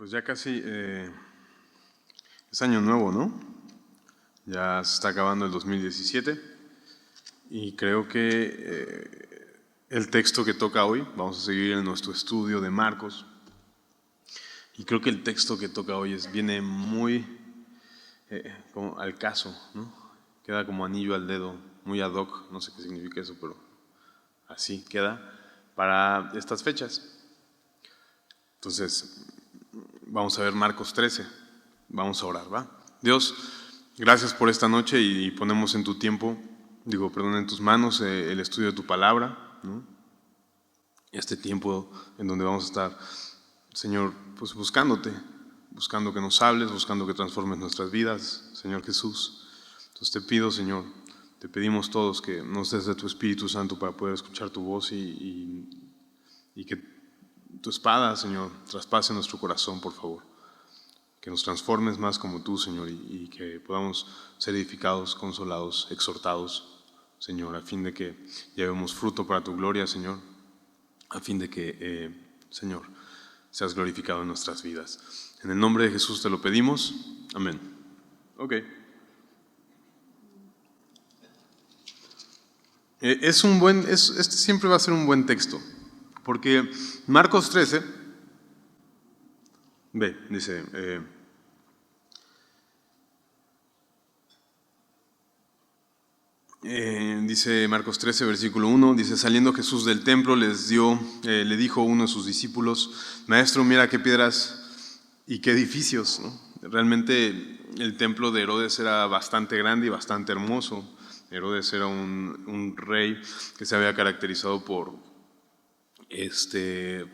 Pues ya casi es año nuevo, ¿no? Ya se está acabando el 2017 y creo que el texto que toca hoy, vamos a seguir en nuestro estudio de Marcos, y creo que el texto que toca hoy viene muy como al caso, ¿no? Queda como anillo al dedo, muy ad hoc, no sé qué significa eso, pero así queda para estas fechas. Entonces, vamos a ver Marcos 13, vamos a orar, ¿va? Dios, gracias por esta noche y ponemos en tu tiempo, en tus manos el estudio de tu palabra, ¿no? Este tiempo en donde vamos a estar, Señor, pues buscándote, buscando que nos hables, buscando que transformes nuestras vidas, Señor Jesús. Entonces te pido, Señor, te pedimos todos que nos des de tu Espíritu Santo para poder escuchar tu voz y que tu espada, Señor, traspase nuestro corazón, por favor. Que nos transformes más como tú, Señor, y que podamos ser edificados, consolados, exhortados, Señor, a fin de que llevemos fruto para tu gloria, Señor, a fin de que, Señor, seas glorificado en nuestras vidas. En el nombre de Jesús te lo pedimos. Amén. Ok. Este siempre va a ser un buen texto, porque Marcos 13, dice... dice Marcos 13, versículo 1, dice: saliendo Jesús del templo le dijo a uno de sus discípulos: Maestro, mira qué piedras y qué edificios, ¿no? Realmente el templo de Herodes era bastante grande y bastante hermoso. Herodes era un rey que se había caracterizado por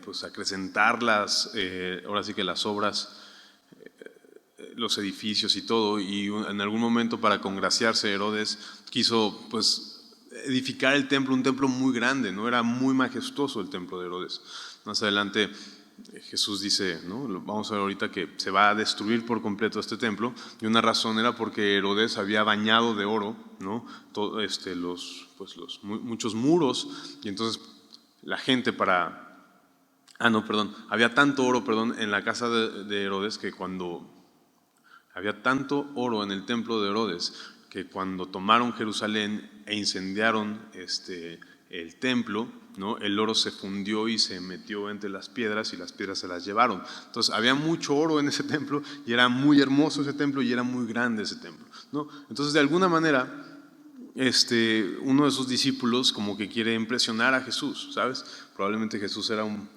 pues acrecentar ahora sí que las obras, los edificios y todo, y en algún momento, para congraciarse, Herodes quiso pues edificar el templo, un templo muy grande, ¿no? Era muy majestuoso el templo de Herodes. Más adelante Jesús dice, ¿no? Vamos a ver ahorita que se va a destruir por completo este templo, y una razón era porque Herodes había bañado de oro, ¿no? Muchos muros, y entonces la gente había tanto oro, en la casa de Herodes, que había tanto oro en el templo de Herodes, que cuando tomaron Jerusalén e incendiaron el templo, ¿no? El oro se fundió y se metió entre las piedras, y las piedras se las llevaron. Entonces había mucho oro en ese templo, y era muy hermoso ese templo, y era muy grande ese templo, ¿no? Entonces, de alguna manera, uno de sus discípulos como que quiere impresionar a Jesús, ¿sabes? Probablemente Jesús era un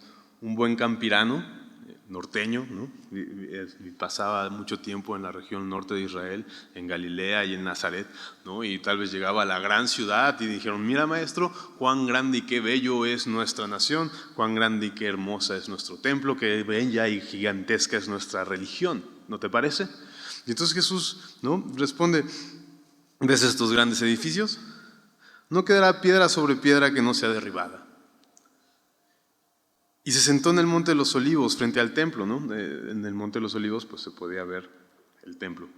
buen campirano, norteño, ¿no? Y pasaba mucho tiempo en la región norte de Israel, en Galilea y en Nazaret, ¿no? Y tal vez llegaba a la gran ciudad y dijeron: mira, maestro, cuán grande y qué bello es nuestra nación, cuán grande y qué hermosa es nuestro templo, qué bella y gigantesca es nuestra religión, ¿no te parece? Y entonces Jesús, ¿no?, responde: ¿ves estos grandes edificios? No quedará piedra sobre piedra que no sea derribada. Y se sentó en el Monte de los Olivos, frente al templo, ¿no? En el Monte de los Olivos pues se podía ver el templo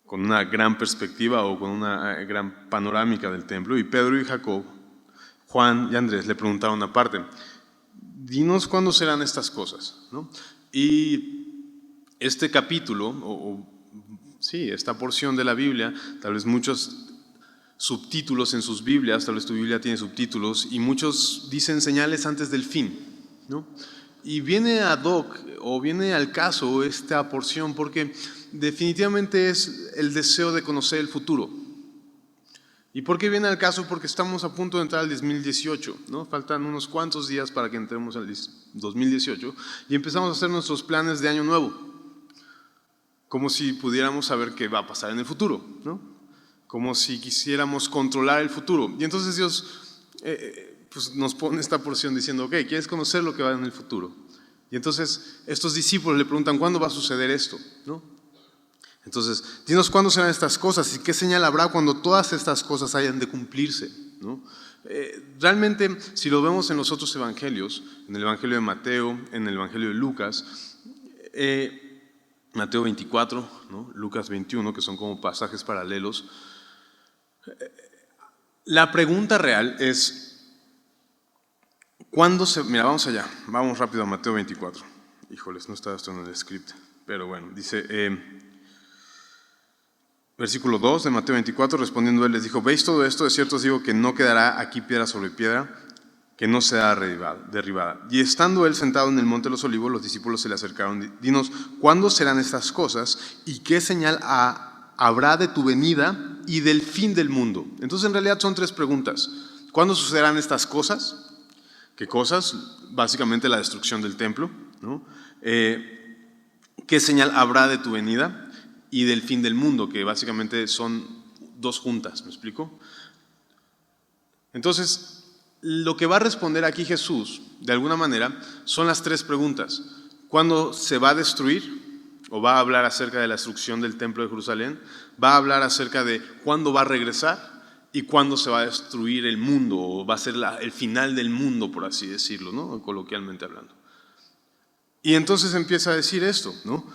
con una gran perspectiva, o con una gran panorámica del templo. Y Pedro y Jacob, Juan y Andrés le preguntaron aparte: dinos cuándo serán estas cosas, ¿no? Y este capítulo, esta porción de la Biblia, tal vez muchos subtítulos en sus Biblias, tal vez tu Biblia tiene subtítulos, y muchos dicen señales antes del fin, ¿no? Y viene ad hoc, o viene al caso, esta porción, porque definitivamente es el deseo de conocer el futuro. ¿Y por qué viene al caso? Porque estamos a punto de entrar al 2018, ¿no? Faltan unos cuantos días para que entremos al 2018, y empezamos a hacer nuestros planes de año nuevo, como si pudiéramos saber qué va a pasar en el futuro, ¿no? Como si quisiéramos controlar el futuro. Y entonces Dios pues nos pone esta porción diciendo: ok, ¿quieres conocer lo que va en el futuro? Y entonces estos discípulos le preguntan: ¿cuándo va a suceder esto? ¿No? Entonces, dinos cuándo serán estas cosas y qué señal habrá cuando todas estas cosas hayan de cumplirse, ¿no? Realmente, si lo vemos en los otros evangelios, en el evangelio de Mateo, en el evangelio de Lucas, Mateo 24, ¿no?, Lucas 21, que son como pasajes paralelos, la pregunta real es: ¿cuándo se...? Mira, vamos allá, vamos rápido a Mateo 24. Híjoles, no estaba esto en el script, pero bueno, dice, versículo 2 de Mateo 24, respondiendo él les dijo, ¿veis todo esto? De cierto os digo que no quedará aquí piedra sobre piedra, que no será derribada. Y estando él sentado en el monte de los olivos, los discípulos se le acercaron, dinos, ¿cuándo serán estas cosas? ¿Y qué señal habrá de tu venida y del fin del mundo? Entonces en realidad son 3 preguntas. ¿Cuándo sucederán estas cosas? ¿Qué cosas? Básicamente la destrucción del templo, ¿no? ¿Qué señal habrá de tu venida y del fin del mundo? Que básicamente son 2 juntas, ¿me explico? Entonces, lo que va a responder aquí Jesús, de alguna manera, son las 3 preguntas. ¿Cuándo se va a destruir? O va a hablar acerca de la destrucción del templo de Jerusalén. Va a hablar acerca de cuándo va a regresar y cuándo se va a destruir el mundo, o va a ser el final del mundo, por así decirlo, ¿no? Coloquialmente hablando. Y entonces empieza a decir esto, ¿no?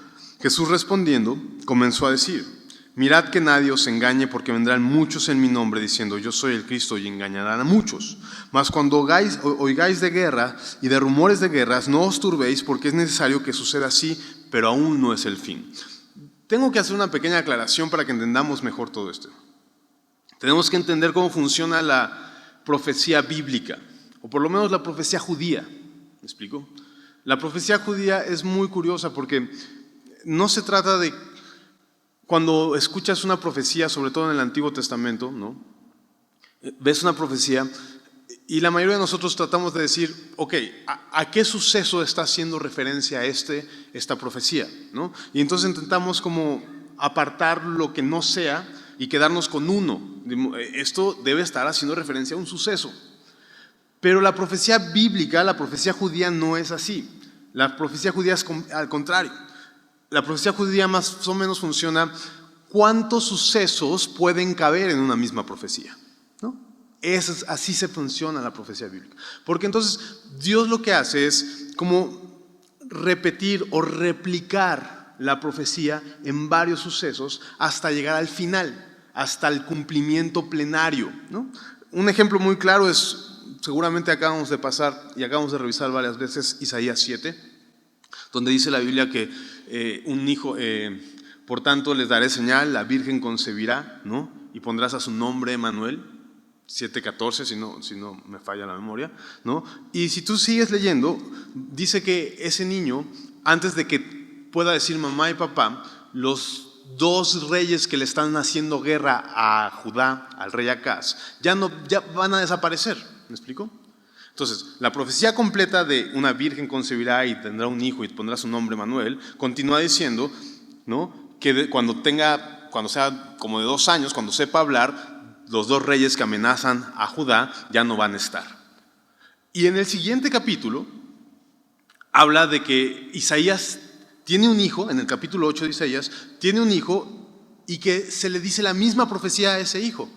Jesús respondiendo comenzó a decir, mirad que nadie os engañe, porque vendrán muchos en mi nombre diciendo yo soy el Cristo, y engañarán a muchos. Mas cuando oigáis de guerra y de rumores de guerras, no os turbéis, porque es necesario que suceda así, pero aún no es el fin. Tengo que hacer una pequeña aclaración para que entendamos mejor todo esto. Tenemos que entender cómo funciona la profecía bíblica, o por lo menos la profecía judía. ¿Me explico? La profecía judía es muy curiosa porque no se trata de, cuando escuchas una profecía, sobre todo en el Antiguo Testamento, ¿no? Ves una profecía y la mayoría de nosotros tratamos de decir, ok, ¿a qué suceso está haciendo referencia a esta profecía? ¿No? Y entonces intentamos como apartar lo que no sea y quedarnos con uno. Esto debe estar haciendo referencia a un suceso. Pero la profecía bíblica, la profecía judía no es así. La profecía judía es al contrario. La profecía judía más o menos funciona, ¿cuántos sucesos pueden caber en una misma profecía? ¿No? Así se funciona la profecía bíblica. Porque entonces Dios lo que hace es como repetir o replicar la profecía en varios sucesos hasta llegar al final, hasta el cumplimiento plenario, ¿no? Un ejemplo muy claro es, seguramente acabamos de pasar y acabamos de revisar varias veces, Isaías 7, donde dice la Biblia que un hijo, por tanto les daré señal, la virgen concebirá, ¿no? Y pondrás a su nombre Emmanuel, 7:14, si no me falla la memoria, ¿no? Y si tú sigues leyendo, dice que ese niño, antes de que pueda decir mamá y papá, los 2 reyes que le están haciendo guerra a Judá, al rey Acaz, ya van a desaparecer. ¿Me explico? Entonces, la profecía completa de una virgen concebirá y tendrá un hijo y pondrá su nombre Manuel, continúa diciendo, ¿no?, que cuando sea como de 2 años, cuando sepa hablar, los 2 reyes que amenazan a Judá ya no van a estar. Y en el siguiente capítulo habla de que Isaías tiene un hijo, en el capítulo 8 de Isaías, tiene un hijo y que se le dice la misma profecía a ese hijo.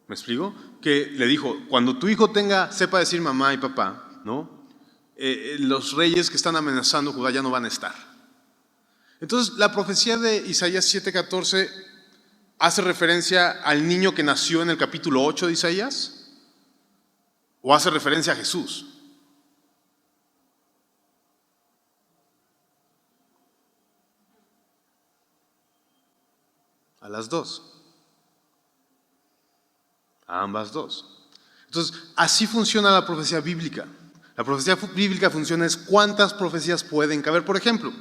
¿Me explico? Que le dijo, cuando tu hijo sepa decir mamá y papá, ¿no? Los reyes que están amenazando a Judá ya no van a estar. Entonces, la profecía de Isaías 7:14 hace referencia al niño que nació en el capítulo 8 de Isaías, o hace referencia a Jesús. A las 2. A ambas 2. Entonces, así funciona la profecía bíblica. La profecía bíblica funciona es cuántas profecías pueden caber. Por ejemplo,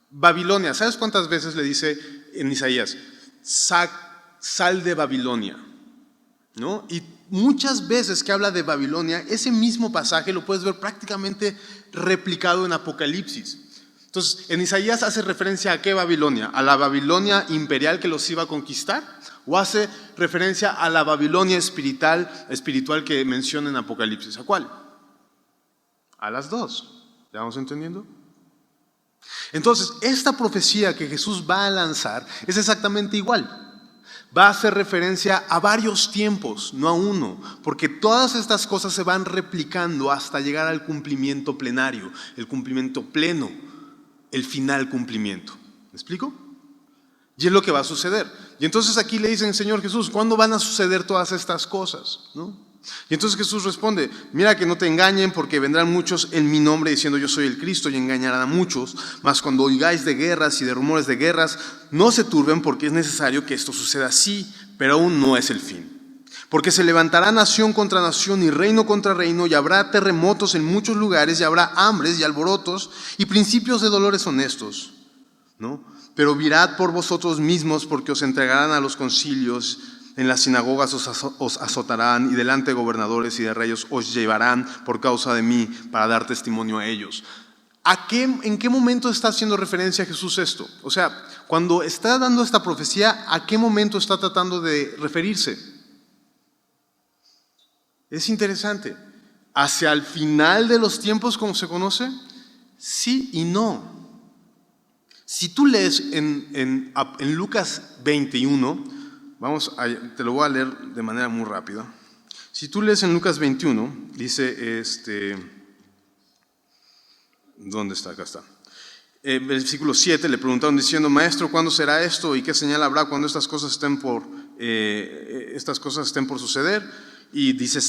Babilonia. ¿Sabes cuántas veces le dice en Isaías, sal de Babilonia? ¿No? Y muchas veces que habla de Babilonia, ese mismo pasaje lo puedes ver prácticamente replicado en Apocalipsis. Entonces, en Isaías hace referencia a ¿qué Babilonia? ¿A la Babilonia imperial que los iba a conquistar? ¿O hace referencia a la Babilonia espiritual que menciona en Apocalipsis? ¿A cuál? A las 2. ¿Ya vamos entendiendo? Entonces, esta profecía que Jesús va a lanzar es exactamente igual. Va a hacer referencia a varios tiempos, no a uno, porque todas estas cosas se van replicando hasta llegar al cumplimiento plenario, el cumplimiento pleno, el final cumplimiento. ¿Me explico? Y es lo que va a suceder. Y entonces aquí le dicen, Señor Jesús, ¿cuándo van a suceder todas estas cosas? ¿No? Y entonces Jesús responde: mira que no te engañen, porque vendrán muchos en mi nombre diciendo yo soy el Cristo, y engañarán a muchos. Mas cuando oigáis de guerras y de rumores de guerras, no se turben, porque es necesario que esto suceda así, pero aún no es el fin. Porque se levantará nación contra nación y reino contra reino, y habrá terremotos en muchos lugares, y habrá hambres y alborotos y principios de dolores honestos, ¿no? Pero mirad por vosotros mismos, porque os entregarán a los concilios, en las sinagogas os azotarán, y delante de gobernadores y de reyes os llevarán por causa de mí, para dar testimonio a ellos. ¿En qué momento está haciendo referencia Jesús esto? O sea, cuando está dando esta profecía, ¿a qué momento está tratando de referirse? Es interesante. ¿Hacia el final de los tiempos, como se conoce? Sí y no. Si tú lees en Lucas 21, te lo voy a leer de manera muy rápida. Si tú lees en Lucas 21, dice, ¿dónde está? Acá está. Versículo 7, le preguntaron diciendo: Maestro, ¿cuándo será esto? ¿Y qué señal habrá cuando estas cosas estén por suceder? Y dice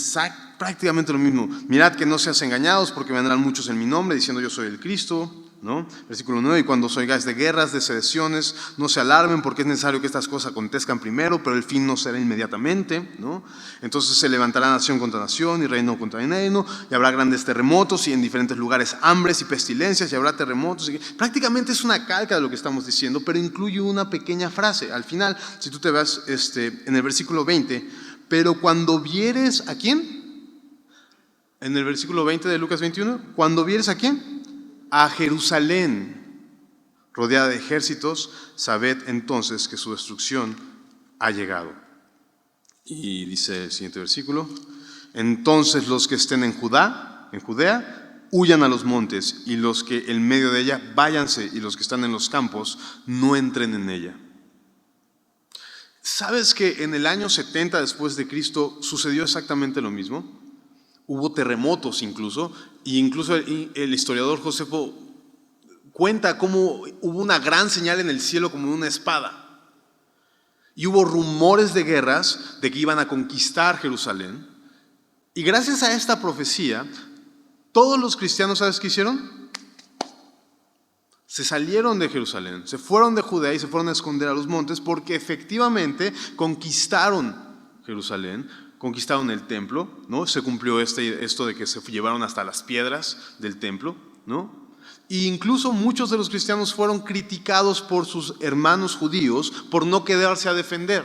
prácticamente lo mismo: mirad que no seas engañados, porque vendrán muchos en mi nombre diciendo yo soy el Cristo, ¿no? Versículo 9, y cuando os oigáis de guerras, de sediciones, no se alarmen, porque es necesario que estas cosas acontezcan primero, pero el fin no será inmediatamente, ¿no? Entonces se levantará nación contra nación y reino contra reino, y habrá grandes terremotos, y en diferentes lugares hambres y pestilencias, y habrá terremotos. Prácticamente es una calca de lo que estamos diciendo, pero incluye una pequeña frase. Al final, si tú te vas en el versículo 20, pero cuando vieres, ¿a quién? En el versículo 20 de Lucas 21, cuando vieres, ¿a quién? A Jerusalén rodeada de ejércitos, sabed entonces que su destrucción ha llegado. Y dice el siguiente versículo: entonces los que estén en Judea, huyan a los montes, y los que en medio de ella, váyanse, y los que están en los campos, no entren en ella. ¿Sabes que en el año 70 después de Cristo sucedió exactamente lo mismo? Hubo terremotos incluso, y incluso el historiador Josefo cuenta cómo hubo una gran señal en el cielo como una espada. Y hubo rumores de guerras, de que iban a conquistar Jerusalén. Y gracias a esta profecía, todos los cristianos, ¿sabes qué hicieron? Se salieron de Jerusalén, se fueron de Judea y se fueron a esconder a los montes, porque efectivamente conquistaron Jerusalén, conquistaron el templo, ¿no? Se cumplió esto de que se llevaron hasta las piedras del templo, ¿no? E incluso muchos de los cristianos fueron criticados por sus hermanos judíos por no quedarse a defender.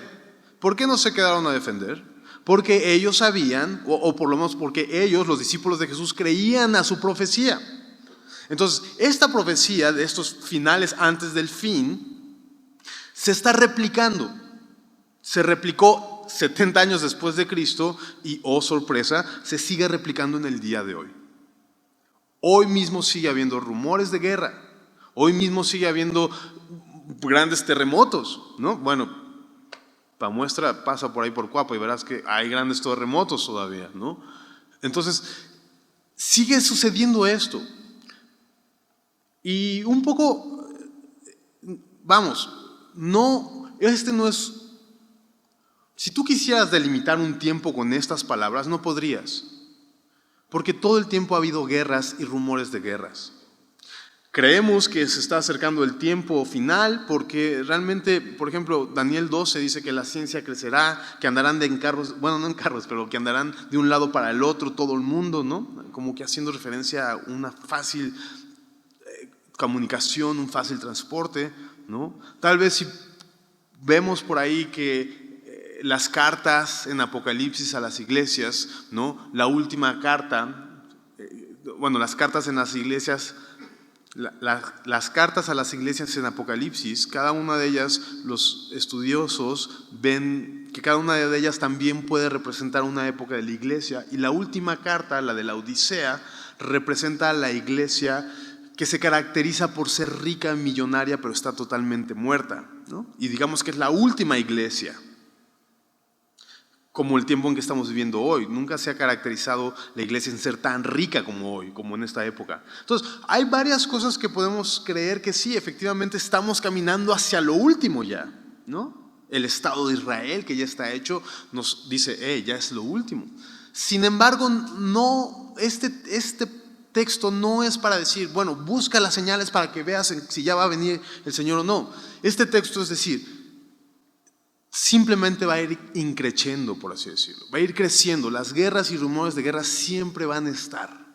¿Por qué no se quedaron a defender? Porque ellos sabían, o por lo menos porque ellos, los discípulos de Jesús, creían a su profecía. Entonces, esta profecía de estos finales antes del fin se está replicando. Se replicó 70 años después de Cristo y, oh sorpresa, se sigue replicando en el día de hoy. Hoy mismo sigue habiendo rumores de guerra. Hoy mismo sigue habiendo grandes terremotos, ¿no? Bueno, para muestra, pasa por ahí por Cuapa y verás que hay grandes terremotos todavía, ¿no? Entonces, sigue sucediendo esto. Y un poco, vamos, no es. Si tú quisieras delimitar un tiempo con estas palabras, no podrías. Porque todo el tiempo ha habido guerras y rumores de guerras. Creemos que se está acercando el tiempo final porque realmente, por ejemplo, Daniel 12 dice que la ciencia crecerá, que andarán en carros, bueno, no en carros, pero que andarán de un lado para el otro todo el mundo, ¿no? Como que haciendo referencia a una fácil comunicación, un fácil transporte, ¿no? Tal vez si vemos por ahí que las cartas en Apocalipsis a las iglesias, ¿no? La última carta, las cartas en las iglesias, las cartas a las iglesias en Apocalipsis, cada una de ellas, los estudiosos ven que cada una de ellas también puede representar una época de la iglesia, y la última carta, la de la Odisea, representa a la iglesia que se caracteriza por ser rica, millonaria, pero está totalmente muerta, ¿no? Y digamos que es la última iglesia, como el tiempo en que estamos viviendo hoy. Nunca se ha caracterizado la iglesia en ser tan rica como hoy, como en esta época. Entonces, hay varias cosas que podemos creer que sí, efectivamente estamos caminando hacia lo último ya, ¿no? El Estado de Israel, que ya está hecho, nos dice, ya es lo último. Sin embargo, no, este texto no es para decir, bueno, busca las señales para que veas si ya va a venir el Señor o no. Este texto es decir, simplemente va a ir increciendo, por así decirlo. Va a ir creciendo. Las guerras y rumores de guerra siempre van a estar.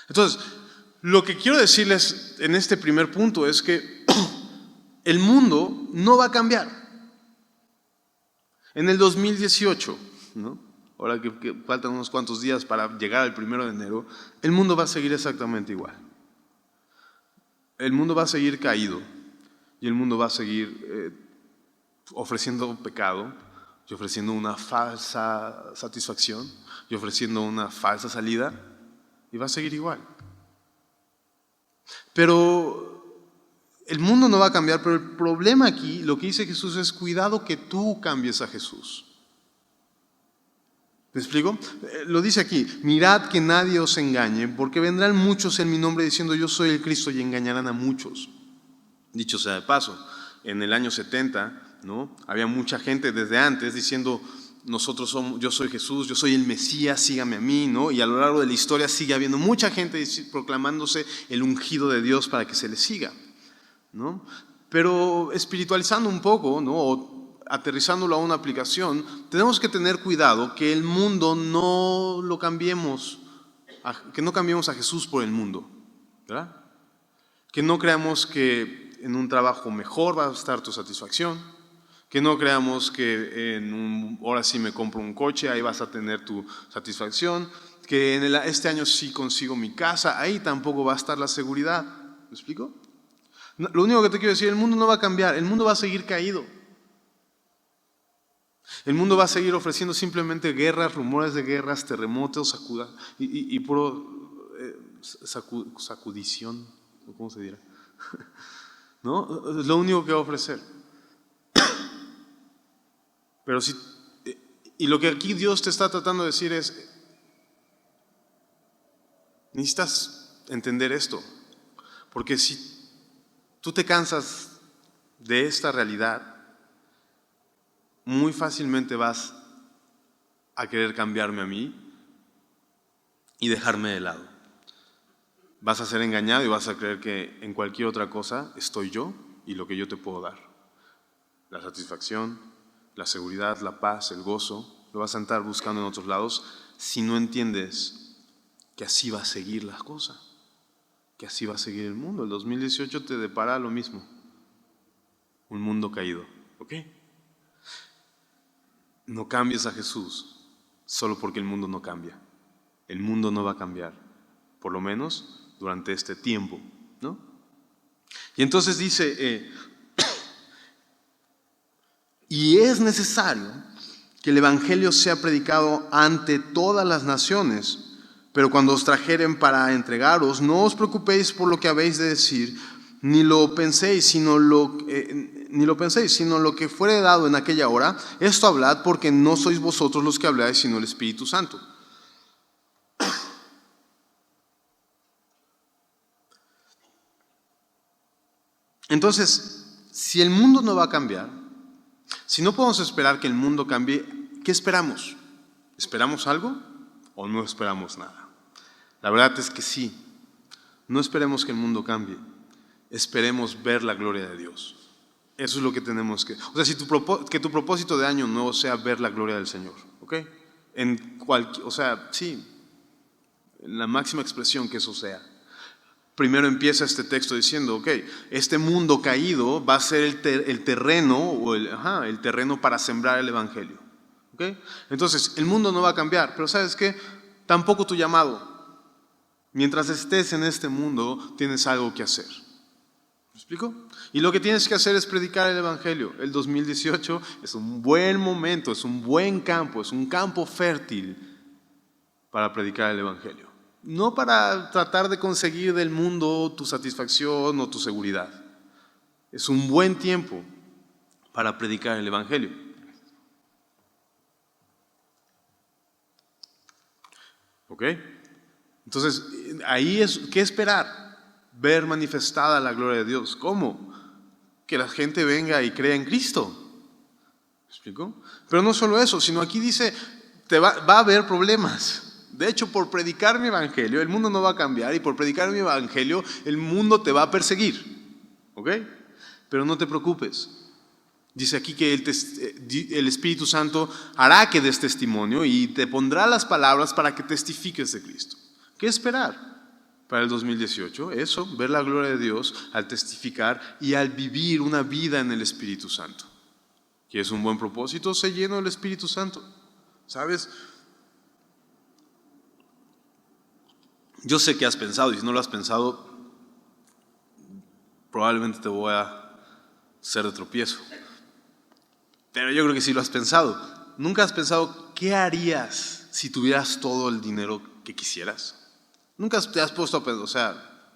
Entonces, lo que quiero decirles en este primer punto es que el mundo no va a cambiar. En el 2018, ¿no? Ahora que faltan unos cuantos días para llegar al 1 de enero, el mundo va a seguir exactamente igual. El mundo va a seguir caído y el mundo va a seguir ofreciendo pecado y ofreciendo una falsa satisfacción y ofreciendo una falsa salida, y va a seguir igual. Pero el mundo no va a cambiar, pero el problema aquí, lo que dice Jesús es: cuidado que tú cambies a Jesús. ¿Me explico? Lo dice aquí: mirad que nadie os engañe, porque vendrán muchos en mi nombre diciendo yo soy el Cristo, y engañarán a muchos. Dicho sea de paso, en el año 70, ¿no?, había mucha gente desde antes diciendo yo soy Jesús, yo soy el Mesías, sígame a mí, ¿no? Y a lo largo de la historia sigue habiendo mucha gente proclamándose el ungido de Dios para que se le siga, ¿no? Pero espiritualizando un poco, ¿no?, o aterrizándolo a una aplicación, tenemos que tener cuidado que el mundo no lo cambiemos, que no cambiemos a Jesús por el mundo, ¿verdad? Que no creamos que en un trabajo mejor va a estar tu satisfacción, que no creamos que ahora sí me compro un coche, ahí vas a tener tu satisfacción, que este año sí consigo mi casa, ahí tampoco va a estar la seguridad. ¿Me explico? Lo único que te quiero decir: el mundo no va a cambiar, el mundo va a seguir caído. El mundo va a seguir ofreciendo simplemente guerras, rumores de guerras, terremotos, y puro sacudición, ¿cómo se dirá? ¿No? Es lo único que va a ofrecer. Pero y lo que aquí Dios te está tratando de decir es: necesitas entender esto, porque si tú te cansas de esta realidad, muy fácilmente vas a querer cambiarme a mí y dejarme de lado. Vas a ser engañado y vas a creer que en cualquier otra cosa estoy yo y lo que yo te puedo dar. La satisfacción, la seguridad, la paz, el gozo, lo vas a estar buscando en otros lados si no entiendes que así va a seguir la cosa, que así va a seguir el mundo. El 2018 te depara lo mismo, un mundo caído, ¿ok? No cambies a Jesús solo porque el mundo no cambia. El mundo no va a cambiar, por lo menos durante este tiempo, ¿no? Y entonces dice, y es necesario que el Evangelio sea predicado ante todas las naciones, pero cuando os trajeren para entregaros, no os preocupéis por lo que habéis de decir, ni lo penséis, sino lo que fuere dado en aquella hora, esto hablad, porque no sois vosotros los que habláis, sino el Espíritu Santo. Entonces, si el mundo no va a cambiar, si no podemos esperar que el mundo cambie, ¿qué esperamos? ¿Esperamos algo o no esperamos nada? La verdad es que sí. No esperemos que el mundo cambie, esperemos ver la gloria de Dios. Eso es lo que tenemos que... O sea, que tu propósito de año nuevo sea ver la gloria del Señor, ¿ok? Sí, en la máxima expresión que eso sea. Primero empieza este texto diciendo, ok, este mundo caído va a ser el terreno, el terreno para sembrar el Evangelio, ¿ok? Entonces, el mundo no va a cambiar, pero ¿sabes qué? Tampoco tu llamado. Mientras estés en este mundo, tienes algo que hacer. ¿Me explico? Y lo que tienes que hacer es predicar el Evangelio. El 2018 es un buen momento, es un buen campo, es un campo fértil para predicar el Evangelio. No para tratar de conseguir del mundo tu satisfacción o tu seguridad. Es un buen tiempo para predicar el Evangelio. ¿Ok? Entonces, ahí es, ¿qué esperar? Ver manifestada la gloria de Dios. ¿Cómo? Que la gente venga y crea en Cristo. ¿Me explico? Pero no solo eso, sino aquí dice, va a haber problemas. De hecho, por predicar mi evangelio, el mundo no va a cambiar, y por predicar mi evangelio, el mundo te va a perseguir. ¿Ok? Pero no te preocupes. Dice aquí que el Espíritu Santo hará que des testimonio y te pondrá las palabras para que testifiques de Cristo. ¿Qué esperar para el 2018? Eso, ver la gloria de Dios al testificar y al vivir una vida en el Espíritu Santo. ¿Quieres un buen propósito? Sé lleno del Espíritu Santo. ¿Sabes? Yo sé que has pensado, y si no lo has pensado, probablemente te voy a hacer de tropiezo. Pero yo creo que sí lo has pensado. ¿Nunca has pensado qué harías si tuvieras todo el dinero que quisieras? ¿Nunca te has puesto a pensar? O sea,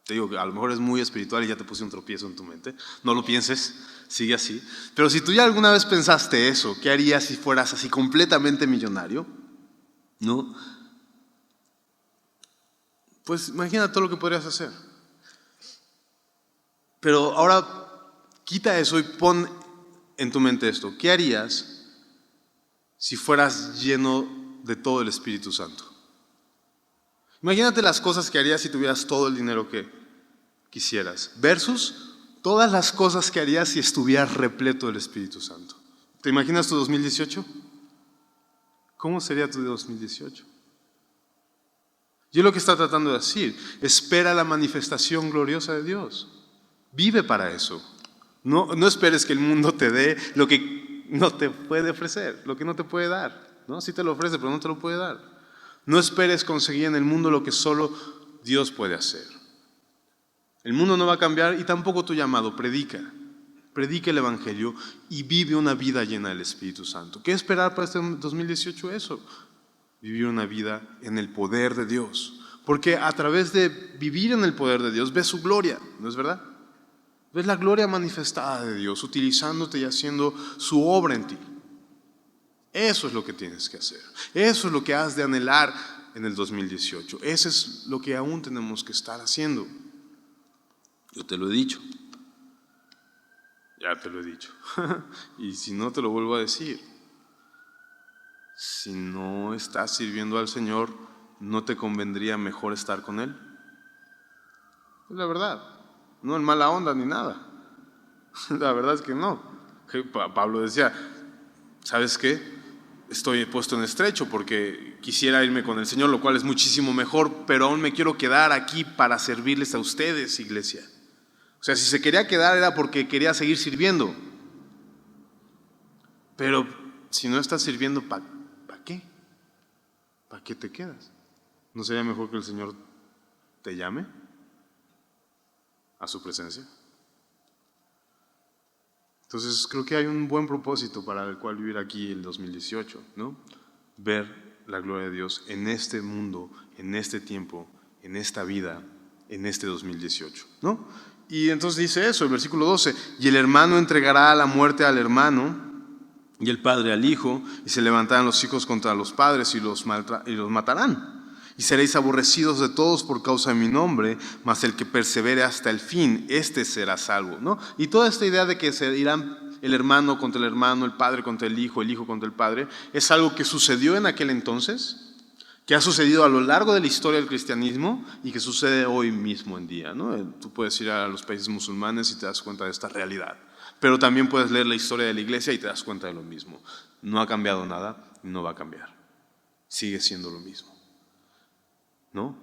te digo que a lo mejor es muy espiritual y ya te puse un tropiezo en tu mente. No lo pienses, sigue así. Pero si tú ya alguna vez pensaste eso, ¿qué harías si fueras así completamente millonario? ¿No? Pues imagina todo lo que podrías hacer. Pero ahora quita eso y pon en tu mente esto. ¿Qué harías si fueras lleno de todo el Espíritu Santo? Imagínate las cosas que harías si tuvieras todo el dinero que quisieras, versus todas las cosas que harías si estuvieras repleto del Espíritu Santo. ¿Te imaginas tu 2018? ¿Cómo sería tu 2018? Yo lo que está tratando de decir, espera la manifestación gloriosa de Dios. Vive para eso. No esperes que el mundo te dé lo que no te puede ofrecer, lo que no te puede dar. ¿No? Sí te lo ofrece, pero no te lo puede dar. No esperes conseguir en el mundo lo que solo Dios puede hacer. El mundo no va a cambiar y tampoco tu llamado. Predica el Evangelio y vive una vida llena del Espíritu Santo. ¿Qué esperar para este 2018? Eso, vivir una vida en el poder de Dios. Porque a través de vivir en el poder de Dios ves su gloria, ¿no es verdad? Ves la gloria manifestada de Dios, utilizándote y haciendo su obra en ti. Eso es lo que tienes que hacer. Eso es lo que has de anhelar en el 2018. Eso es lo que aún tenemos que estar haciendo. Yo te lo he dicho. Ya te lo he dicho. Y si no, te lo vuelvo a decir. Si no estás sirviendo al Señor, ¿no te convendría mejor estar con Él? Es la verdad. No en mala onda ni nada. La verdad es que no. Pablo decía, ¿sabes qué? Estoy puesto en estrecho porque quisiera irme con el Señor, lo cual es muchísimo mejor, pero aún me quiero quedar aquí para servirles a ustedes, iglesia. O sea, si se quería quedar era porque quería seguir sirviendo. Pero si no estás sirviendo, ¿para qué? ¿Para qué te quedas? ¿No sería mejor que el Señor te llame a su presencia? Entonces creo que hay un buen propósito para el cual vivir aquí el 2018, ¿no? Ver la gloria de Dios en este mundo, en este tiempo, en esta vida, en este 2018, ¿no? Y entonces dice eso, el versículo 12, y el hermano entregará a la muerte al hermano y el padre al hijo, y se levantarán los hijos contra los padres y los matarán. Y seréis aborrecidos de todos por causa de mi nombre, mas el que persevere hasta el fin, éste será salvo, ¿no? Y toda esta idea de que se irán el hermano contra el hermano, el padre contra el hijo contra el padre, es algo que sucedió en aquel entonces, que ha sucedido a lo largo de la historia del cristianismo y que sucede hoy mismo en día, ¿no? Tú puedes ir a los países musulmanes y te das cuenta de esta realidad, pero también puedes leer la historia de la iglesia y te das cuenta de lo mismo. No ha cambiado nada, no va a cambiar, sigue siendo lo mismo, ¿no?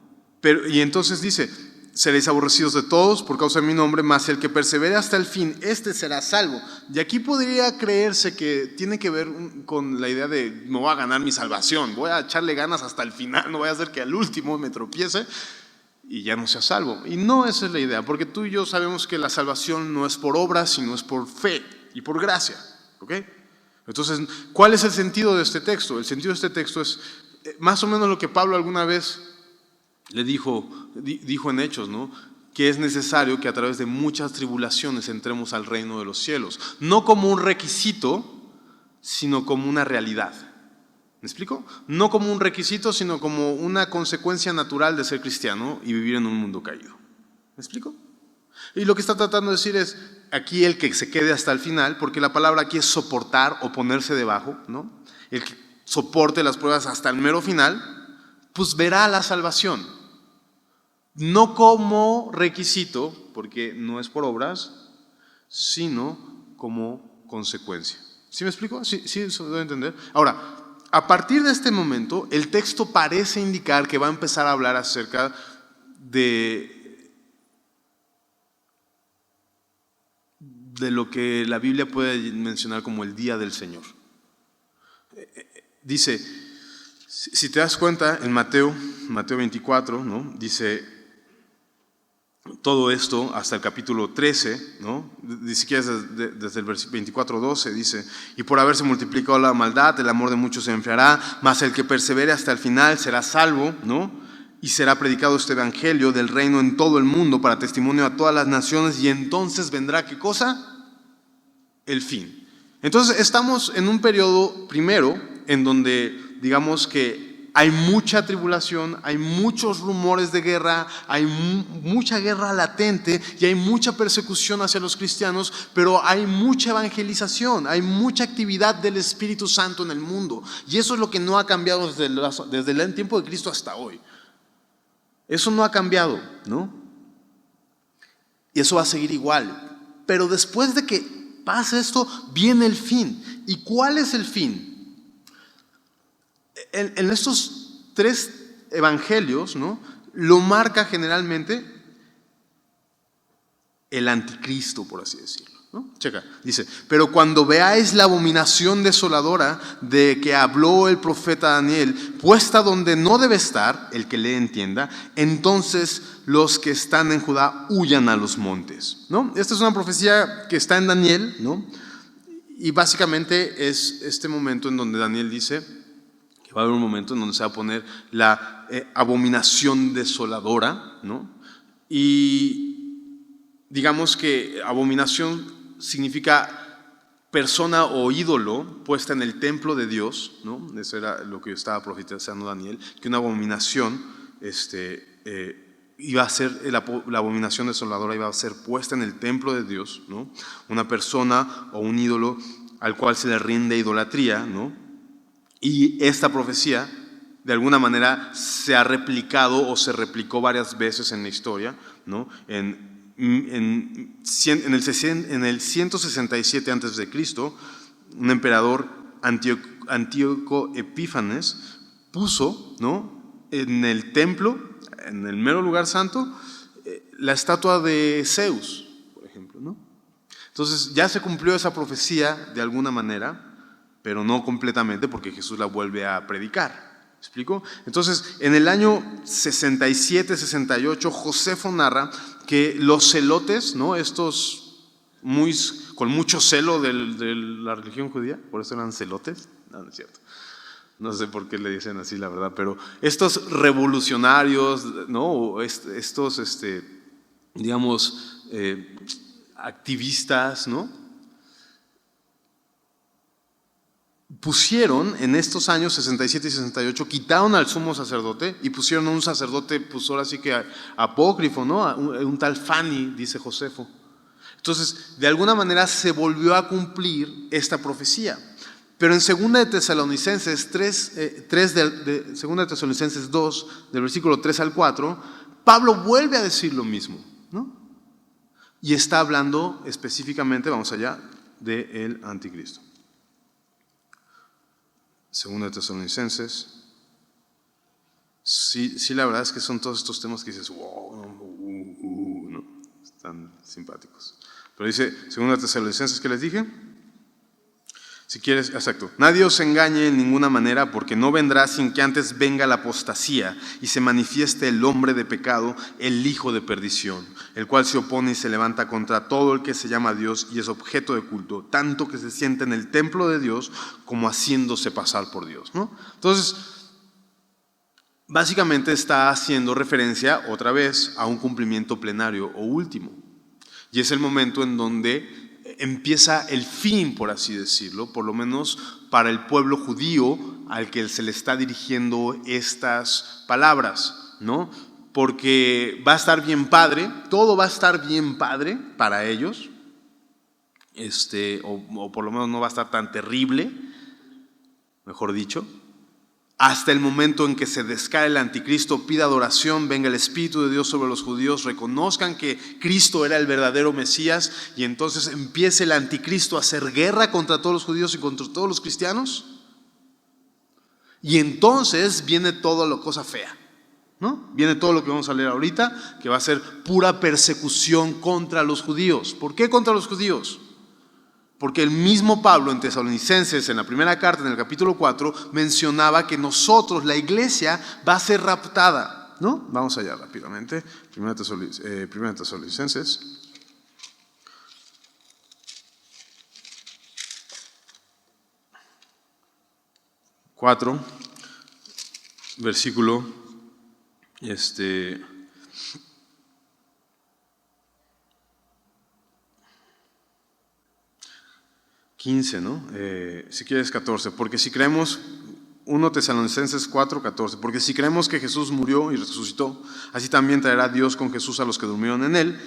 Y entonces dice, seréis aborrecidos de todos por causa de mi nombre, mas el que persevere hasta el fin, este será salvo. Y aquí podría creerse que tiene que ver con la idea de me voy a ganar mi salvación, voy a echarle ganas hasta el final, no voy a hacer que al último me tropiece y ya no sea salvo. Y no, esa es la idea, porque tú y yo sabemos que la salvación no es por obras, sino es por fe y por gracia, ¿ok? Entonces, ¿cuál es el sentido de este texto? El sentido de este texto es más o menos lo que Pablo alguna vez le dijo en Hechos, ¿no? Que es necesario que a través de muchas tribulaciones entremos al reino de los cielos, no como un requisito, sino como una realidad. ¿Me explico? No como un requisito, sino como una consecuencia natural de ser cristiano y vivir en un mundo caído. ¿Me explico? Y lo que está tratando de decir es aquí el que se quede hasta el final, porque la palabra aquí es soportar o ponerse debajo, ¿no? soporte las pruebas hasta el mero final, pues verá la salvación. No como requisito, porque no es por obras, sino como consecuencia. ¿Sí me explico? ¿Sí eso debo entender? Ahora, a partir de este momento, el texto parece indicar que va a empezar a hablar acerca de lo que la Biblia puede mencionar como el día del Señor. Dice, si te das cuenta, en Mateo 24, ¿no? Dice todo esto hasta el capítulo 13, ¿no? Ni siquiera desde el versículo 24:12 dice: y por haberse multiplicado la maldad, el amor de muchos se enfriará, mas el que persevere hasta el final será salvo, ¿no? Y será predicado este evangelio del reino en todo el mundo para testimonio a todas las naciones, y entonces vendrá, ¿qué cosa? El fin. Entonces estamos en un periodo primero en donde digamos que hay mucha tribulación, hay muchos rumores de guerra, hay mucha guerra latente y hay mucha persecución hacia los cristianos, pero hay mucha evangelización, hay mucha actividad del Espíritu Santo en el mundo. Y eso es lo que no ha cambiado desde el tiempo de Cristo hasta hoy. Eso no ha cambiado, ¿no? Y eso va a seguir igual. Pero después de que pase esto, viene el fin. ¿Y cuál es el fin? En estos 3 evangelios, ¿no? Lo marca generalmente el anticristo, por así decirlo, ¿no? Checa, dice: pero cuando veáis la abominación desoladora de que habló el profeta Daniel, puesta donde no debe estar, el que le entienda, entonces los que están en Judá huyan a los montes, ¿no? Esta es una profecía que está en Daniel, ¿no? Y básicamente es este momento en donde Daniel dice: va a haber un momento en donde se va a poner la abominación desoladora, ¿no? Y digamos que abominación significa persona o ídolo puesta en el templo de Dios, ¿no? Eso era lo que estaba profetizando Daniel, que una abominación iba a ser, la abominación desoladora iba a ser puesta en el templo de Dios, ¿no? Una persona o un ídolo al cual se le rinde idolatría, ¿no? Y esta profecía, de alguna manera, se ha replicado o se replicó varias veces en la historia, ¿no? En el 167 a.C., un emperador, Antíoco Epífanes, puso, ¿no?, en el templo, en el mero lugar santo, la estatua de Zeus, por ejemplo, ¿no? Entonces ya se cumplió esa profecía de alguna manera, pero no completamente, porque Jesús la vuelve a predicar. ¿Me explico? Entonces, en el año 67-68, Josefo narra que los celotes, ¿no?, estos con mucho celo de la religión judía, por eso eran celotes, no es cierto. No sé por qué le dicen así, la verdad, pero estos revolucionarios, ¿no?, estos, digamos, activistas, ¿no?, pusieron en estos años 67 y 68, quitaron al sumo sacerdote y pusieron a un sacerdote, pues ahora sí que apócrifo, ¿no? Un tal Fani, dice Josefo. Entonces, de alguna manera se volvió a cumplir esta profecía. Pero en 2 de Tesalonicenses 2, de Tesalonicenses 2, del versículo 3 al 4, Pablo vuelve a decir lo mismo, ¿no? Y está hablando específicamente, vamos allá, del anticristo. 2 de Tesalonicenses. Sí, la verdad es que son todos estos temas que dices, wow, no, están simpáticos. Pero dice 2 de Tesalonicenses, ¿qué les dije? Si quieres, exacto. Nadie os engañe en ninguna manera, porque no vendrá sin que antes venga la apostasía y se manifieste el hombre de pecado, el hijo de perdición, el cual se opone y se levanta contra todo el que se llama Dios y es objeto de culto, tanto que se sienta en el templo de Dios como haciéndose pasar por Dios, ¿no? Entonces, básicamente está haciendo referencia otra vez a un cumplimiento plenario o último. Y es el momento en donde empieza el fin, por así decirlo, por lo menos para el pueblo judío al que se le está dirigiendo estas palabras, ¿no? Porque va a estar bien padre, todo va a estar bien padre para ellos, o por lo menos no va a estar tan terrible, mejor dicho, hasta el momento en que se descargue el anticristo, pida adoración, venga el Espíritu de Dios sobre los judíos, reconozcan que Cristo era el verdadero Mesías y entonces empiece el anticristo a hacer guerra contra todos los judíos y contra todos los cristianos. Y entonces viene toda la cosa fea, ¿no? Viene todo lo que vamos a leer ahorita, que va a ser pura persecución contra los judíos. ¿Por qué contra los judíos? Porque el mismo Pablo en Tesalonicenses, en la primera carta, en el capítulo 4, mencionaba que nosotros, la iglesia, va a ser raptada, ¿no? Vamos allá rápidamente. Primera Tesalonicenses. Versículo 15, ¿no? Si quieres 14, porque si creemos, 1 Tesalonicenses 4, 14, porque si creemos que Jesús murió y resucitó, así también traerá Dios con Jesús a los que durmieron en él,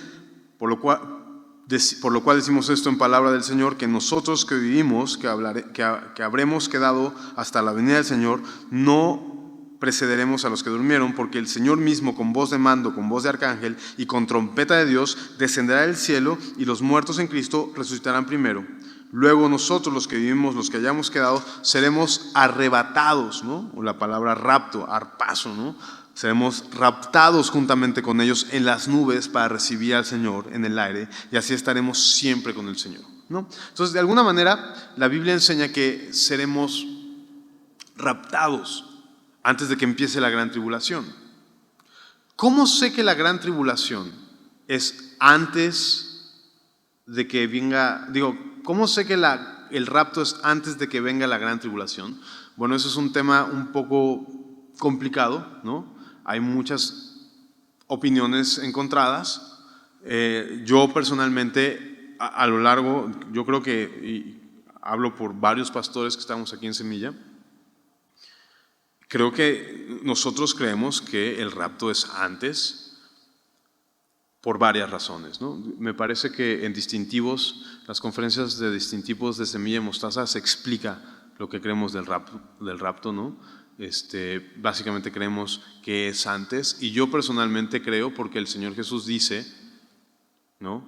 por lo cual decimos esto en palabra del Señor, que nosotros que vivimos, que habremos quedado hasta la venida del Señor, no precederemos a los que durmieron, porque el Señor mismo, con voz de mando, con voz de arcángel y con trompeta de Dios, descenderá del cielo, y los muertos en Cristo resucitarán primero. Luego nosotros, los que vivimos, los que hayamos quedado, seremos arrebatados, ¿no? O la palabra rapto, arpazo, ¿no? Seremos raptados juntamente con ellos en las nubes para recibir al Señor en el aire, y así estaremos siempre con el Señor, ¿no? Entonces, de alguna manera, la Biblia enseña que seremos raptados antes de que empiece la gran tribulación. ¿Cómo sé que la gran tribulación es antes de que venga, ¿cómo sé que el rapto es antes de que venga la gran tribulación? Bueno, eso es un tema un poco complicado, ¿no? Hay muchas opiniones encontradas. Yo personalmente, a lo largo, yo creo que, y hablo por varios pastores que estamos aquí en Semilla, creo que nosotros creemos que el rapto es antes por varias razones, ¿no? Me parece que en distintivos, las conferencias de distintivos de Semilla y Mostaza se explica lo que creemos del rapto, ¿no? Básicamente creemos que es antes, y yo personalmente creo, porque el Señor Jesús dice, ¿no?,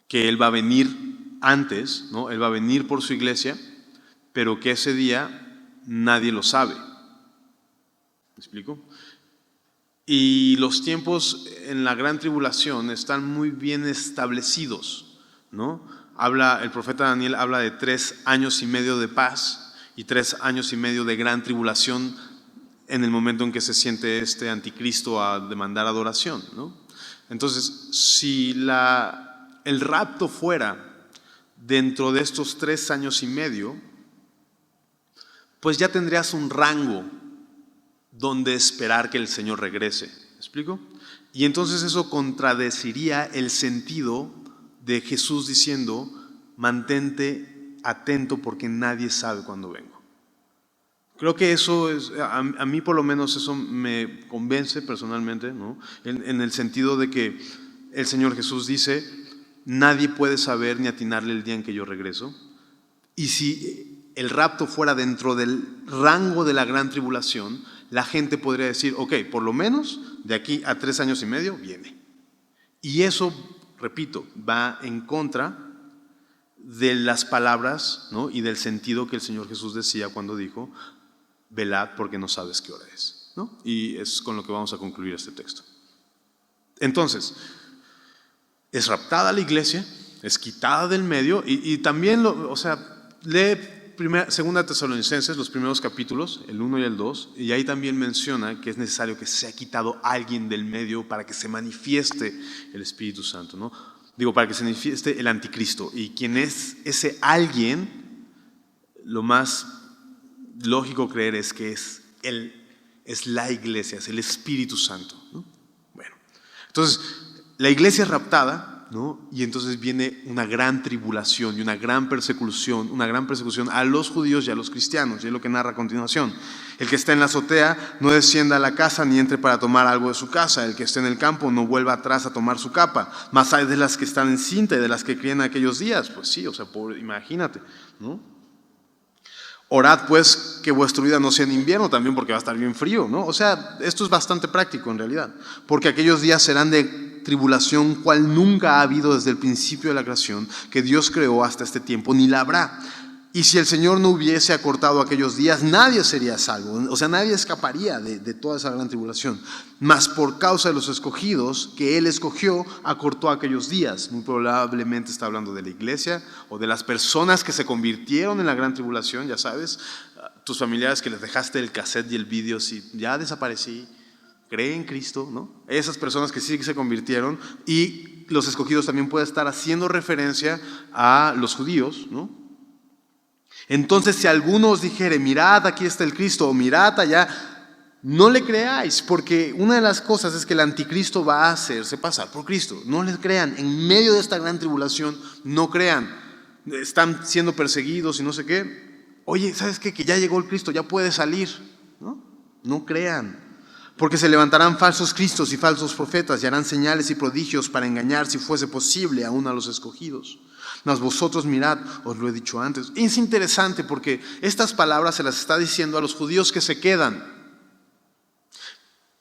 que Él va a venir antes, ¿no? Él va a venir por su iglesia, pero que ese día nadie lo sabe. ¿Me explico? Y los tiempos en la gran tribulación están muy bien establecidos, ¿no? El profeta Daniel habla de 3 años y medio de paz y 3 años y medio de gran tribulación en el momento en que se siente este anticristo a demandar adoración, ¿no? Entonces, si el rapto fuera dentro de estos 3 años y medio, pues ya tendrías un rango donde esperar que el Señor regrese. ¿Me explico? Y entonces eso contradeciría el sentido de Jesús diciendo: mantente atento porque nadie sabe cuándo vengo. Creo que eso es, a mí por lo menos eso me convence personalmente, ¿no? En el sentido de que el Señor Jesús dice: nadie puede saber ni atinarle el día en que yo regreso. Y si el rapto fuera dentro del rango de la gran tribulación, la gente podría decir: ok, por lo menos de aquí a 3 años y medio viene. Y eso, repito, va en contra de las palabras, ¿no?, y del sentido que el Señor Jesús decía cuando dijo: velad porque no sabes qué hora es, ¿no? Y es con lo que vamos a concluir este texto. Entonces, es raptada la iglesia, es quitada del medio, y también, lee segunda Tesalonicenses, los primeros capítulos, el 1 y el 2, y ahí también menciona que es necesario que sea quitado alguien del medio para que se manifieste el Espíritu Santo, ¿no? Para que se manifieste el anticristo. Y quien es ese alguien, lo más lógico creer es que es la iglesia, es el Espíritu Santo, ¿no? Bueno, entonces la iglesia es raptada, ¿no? Y entonces viene una gran tribulación y una gran persecución a los judíos y a los cristianos, y es lo que narra a continuación. El que está en la azotea no descienda a la casa ni entre para tomar algo de su casa. El que esté en el campo no vuelva atrás a tomar su capa. Más hay de las que están en cinta y de las que crían aquellos días. Pues sí, imagínate, ¿no? Orad pues que vuestra vida no sea en invierno también, porque va a estar bien frío, ¿no? O sea, esto es bastante práctico en realidad, porque aquellos días serán de tribulación cual nunca ha habido desde el principio de la creación que Dios creó hasta este tiempo, ni la habrá. Y si el Señor no hubiese acortado aquellos días, nadie sería salvo. O sea, nadie escaparía de toda esa gran tribulación. Mas por causa de los escogidos que Él escogió, acortó aquellos días. Muy probablemente está hablando de la iglesia o de las personas que se convirtieron en la gran tribulación, ya sabes. Tus familiares que les dejaste el cassette y el vídeo, si ya desaparecí, cree en Cristo, ¿no? Esas personas que sí se convirtieron, y los escogidos también puede estar haciendo referencia a los judíos, ¿no? Entonces, si alguno os dijere, mirad, aquí está el Cristo, o mirad allá, no le creáis, porque una de las cosas es que el anticristo va a hacerse pasar por Cristo. No les crean, en medio de esta gran tribulación, no crean. Están siendo perseguidos y no sé qué. Oye, ¿sabes qué? Que ya llegó el Cristo, ya puede salir. No crean. Porque se levantarán falsos cristos y falsos profetas y harán señales y prodigios para engañar, si fuese posible, aún a los escogidos. Mas vosotros mirad, os lo he dicho antes. Es interesante porque estas palabras se las está diciendo a los judíos que se quedan.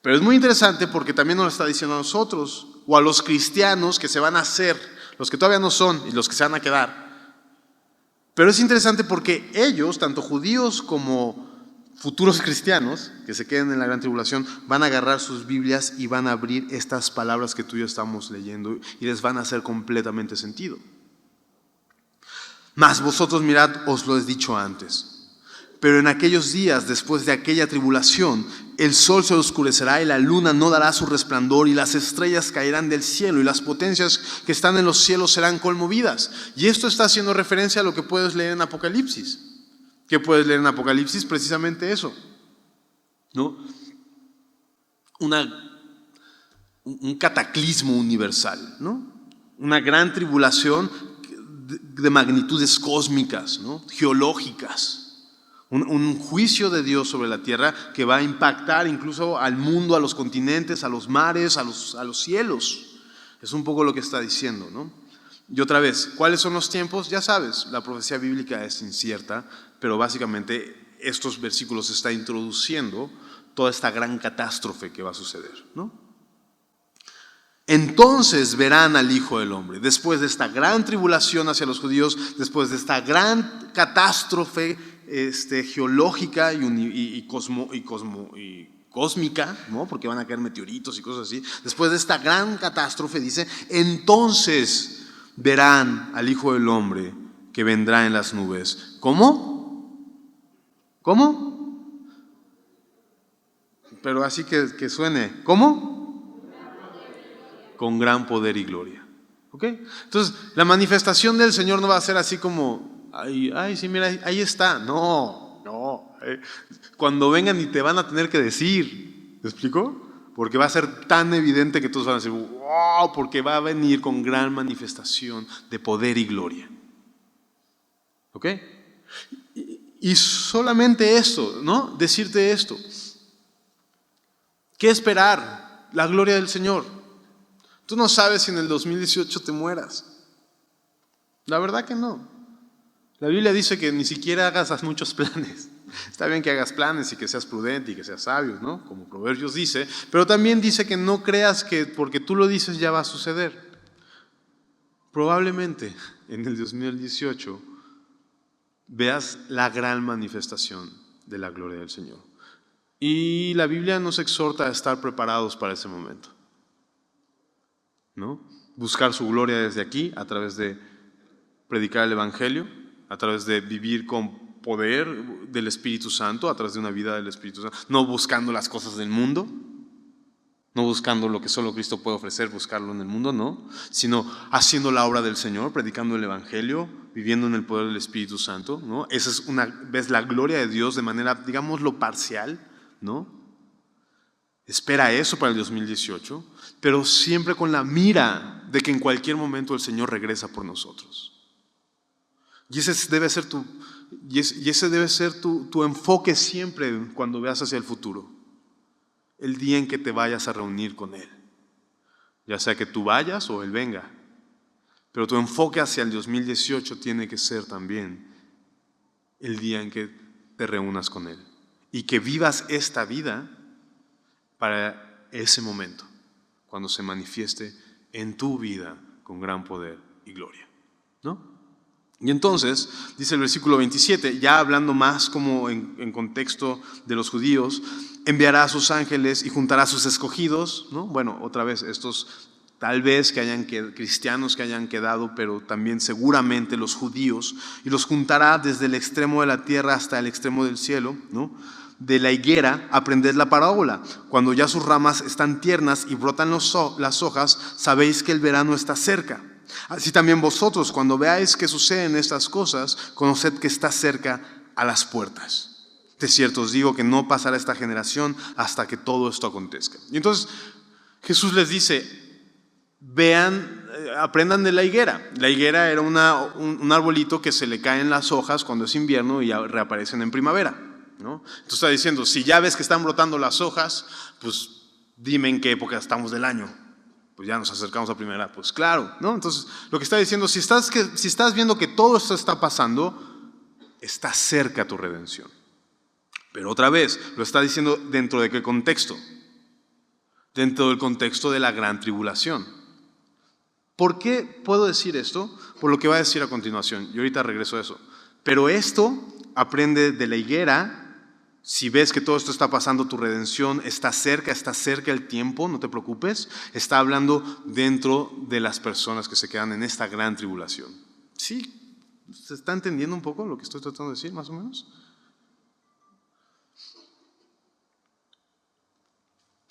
Pero es muy interesante porque también nos lo está diciendo a nosotros, o a los cristianos que se van a hacer, los que todavía no son y los que se van a quedar. Pero es interesante porque ellos, tanto judíos como futuros cristianos que se queden en la gran tribulación, van a agarrar sus Biblias y van a abrir estas palabras que tú y yo estamos leyendo y les van a hacer completamente sentido. Mas vosotros mirad, os lo he dicho antes. Pero en aquellos días, después de aquella tribulación, el sol se oscurecerá y la luna no dará su resplandor y las estrellas caerán del cielo y las potencias que están en los cielos serán conmovidas. Y esto está haciendo referencia a lo que puedes leer en Apocalipsis. ¿Qué puedes leer en Apocalipsis? Precisamente eso, ¿no? Un cataclismo universal, ¿no? Una gran tribulación de magnitudes cósmicas, ¿no? Geológicas. Un juicio de Dios sobre la tierra que va a impactar incluso al mundo, a los continentes, a los mares, a los cielos. Es un poco lo que está diciendo, ¿no? Y otra vez, ¿cuáles son los tiempos? Ya sabes, la profecía bíblica es incierta, pero básicamente estos versículos está introduciendo toda esta gran catástrofe que va a suceder, ¿no? Entonces verán al Hijo del Hombre, después de esta gran tribulación hacia los judíos, después de esta gran catástrofe geológica y cósmica, ¿no? Porque van a caer meteoritos y cosas así. Después de esta gran catástrofe, dice, entonces verán al Hijo del Hombre que vendrá en las nubes. ¿Cómo? ¿Cómo? Pero así que suene. ¿Cómo? Con gran poder y gloria. ¿Ok? Entonces, la manifestación del Señor no va a ser así como, ay, sí, mira, ahí está. No. Cuando vengan y te van a tener que decir, ¿me explico? Porque va a ser tan evidente que todos van a decir, wow, porque va a venir con gran manifestación de poder y gloria. ¿Ok? Y solamente esto, ¿no? Decirte esto. ¿Qué esperar? La gloria del Señor. Tú no sabes si en el 2018 te mueras. La verdad que no. La Biblia dice que ni siquiera hagas muchos planes. Está bien que hagas planes y que seas prudente y que seas sabio, ¿no? Como Proverbios dice, pero también dice que no creas que porque tú lo dices ya va a suceder. Probablemente en el 2018 veas la gran manifestación de la gloria del Señor. Y la Biblia nos exhorta a estar preparados para ese momento, ¿no? Buscar su gloria desde aquí a través de predicar el Evangelio, a través de vivir con poder del Espíritu Santo, a través de una vida del Espíritu Santo, no buscando las cosas del mundo, no buscando lo que solo Cristo puede ofrecer, buscarlo en el mundo, no, sino haciendo la obra del Señor, predicando el Evangelio, viviendo en el poder del Espíritu Santo, ¿no? Esa es ves la gloria de Dios de manera, digámoslo, parcial, ¿no? Espera eso para el 2018, pero siempre con la mira de que en cualquier momento el Señor regresa por nosotros. Y ese debe ser tu enfoque siempre cuando veas hacia el futuro. El día en que te vayas a reunir con Él. Ya sea que tú vayas o Él venga. Pero tu enfoque hacia el 2018 tiene que ser también el día en que te reúnas con Él y que vivas esta vida para ese momento, cuando se manifieste en tu vida con gran poder y gloria, ¿no? Y entonces, dice el versículo 27, ya hablando más como en contexto de los judíos, enviará a sus ángeles y juntará a sus escogidos, ¿no? Bueno, otra vez, estos tal vez cristianos que hayan quedado, pero también seguramente los judíos, y los juntará desde el extremo de la tierra hasta el extremo del cielo, ¿no? De la higuera aprended la parábola. Cuando ya sus ramas están tiernas y brotan las hojas, sabéis que el verano está cerca. Así también vosotros, cuando veáis que suceden estas cosas, conoced que está cerca a las puertas. De cierto os digo que no pasará esta generación hasta que todo esto acontezca. Y entonces Jesús les dice, vean, aprendan de la higuera. La higuera era un arbolito que se le caen las hojas cuando es invierno y ya reaparecen en primavera, ¿no? Entonces está diciendo, si ya ves que están brotando las hojas, pues dime en qué época estamos del año. Pues ya nos acercamos a primavera, pues claro, ¿no? Entonces lo que está diciendo, si estás viendo que todo esto está pasando, está cerca tu redención. Pero otra vez, lo está diciendo ¿dentro de qué contexto? Dentro del contexto de la gran tribulación. ¿Por qué puedo decir esto? Por lo que va a decir a continuación, y ahorita regreso a eso. Pero esto aprende de la higuera. Si ves que todo esto está pasando, tu redención está cerca el tiempo, no te preocupes. Está hablando dentro de las personas que se quedan en esta gran tribulación. ¿Sí? ¿Se está entendiendo un poco lo que estoy tratando de decir, más o menos?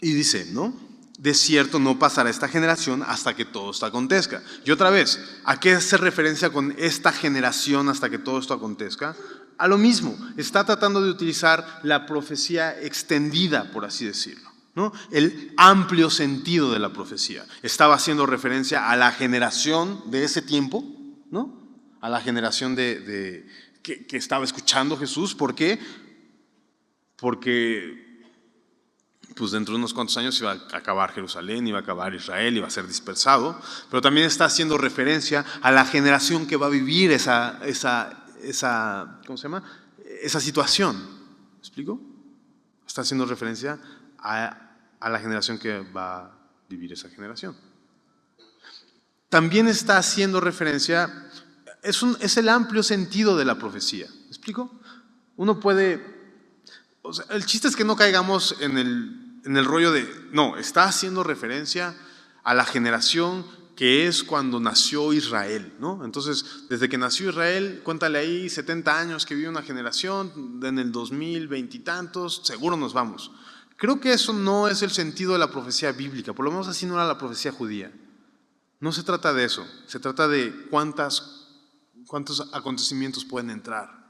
Y dice, ¿no? De cierto no pasará esta generación hasta que todo esto acontezca. Y otra vez, ¿a qué hace referencia con esta generación hasta que todo esto acontezca? A lo mismo, está tratando de utilizar la profecía extendida, por así decirlo, ¿no? El amplio sentido de la profecía. Estaba haciendo referencia a la generación de ese tiempo, ¿no? A la generación que estaba escuchando Jesús. ¿Por qué? Porque pues dentro de unos cuantos años iba a acabar Jerusalén, iba a acabar Israel, iba a ser dispersado, pero también está haciendo referencia a la generación que va a vivir esa ¿cómo se llama? Esa situación. ¿Me explico? Está haciendo referencia a la generación que va a vivir esa generación. También está haciendo referencia, es el amplio sentido de la profecía. ¿Me explico? Uno puede, o sea, el chiste es que no caigamos en el rollo de, no, está haciendo referencia a la generación que es cuando nació Israel, ¿no? Entonces, desde que nació Israel, cuéntale ahí 70 años que vive una generación, en el 2020 y tantos, seguro nos vamos. Creo que eso no es el sentido de la profecía bíblica, por lo menos así no era la profecía judía. No se trata de eso, se trata de cuántos acontecimientos pueden entrar.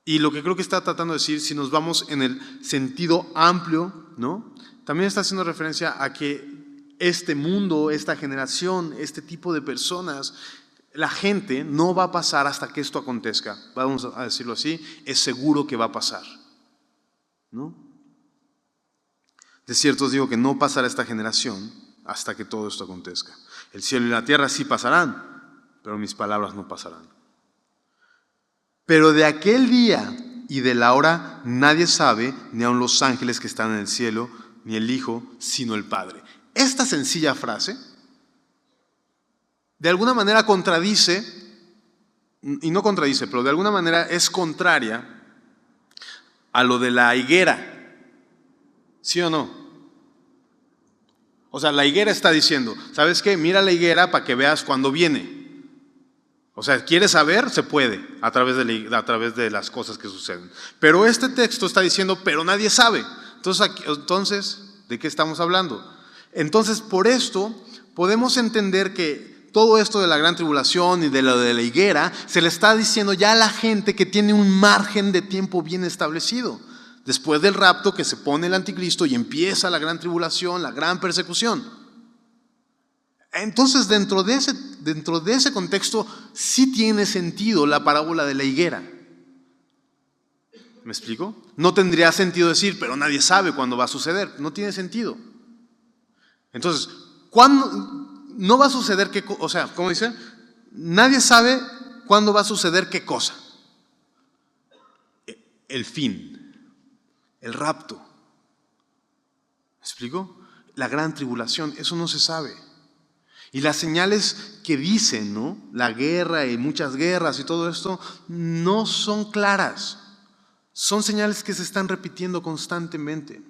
Y lo que creo que está tratando de decir, si nos vamos en el sentido amplio, ¿no? También está haciendo referencia a que este mundo, esta generación, este tipo de personas, la gente no va a pasar hasta que esto acontezca. Vamos a decirlo así, es seguro que va a pasar, ¿no? De cierto os digo que no pasará esta generación hasta que todo esto acontezca. El cielo y la tierra sí pasarán, pero mis palabras no pasarán. Pero de aquel día y de la hora nadie sabe, ni aun los ángeles que están en el cielo, ni el Hijo, sino el Padre. Esta sencilla frase de alguna manera contradice, y no contradice, pero de alguna manera es contraria a lo de la higuera. ¿Sí o no? O sea, la higuera está diciendo, ¿sabes qué? Mira la higuera para que veas cuándo viene. O sea, ¿quieres saber? Se puede, a través de las cosas que suceden. Pero este texto está diciendo, pero nadie sabe. Entonces, ¿de qué estamos hablando? Entonces, por esto, podemos entender que todo esto de la gran tribulación y de lo de la higuera, se le está diciendo ya a la gente que tiene un margen de tiempo bien establecido. Después del rapto que se pone el anticristo y empieza la gran tribulación, la gran persecución. Entonces, dentro de ese contexto, sí tiene sentido la parábola de la higuera. ¿Me explico? No tendría sentido decir, pero nadie sabe cuándo va a suceder. No tiene sentido. Entonces, ¿cuándo no va a suceder qué cosa? O sea, ¿cómo dice? Nadie sabe cuándo va a suceder qué cosa. el fin, el rapto. ¿Me explico? La gran tribulación, eso no se sabe. Y las señales que dicen, ¿no? La guerra y muchas guerras y todo esto, no son claras. Son señales que se están repitiendo constantemente.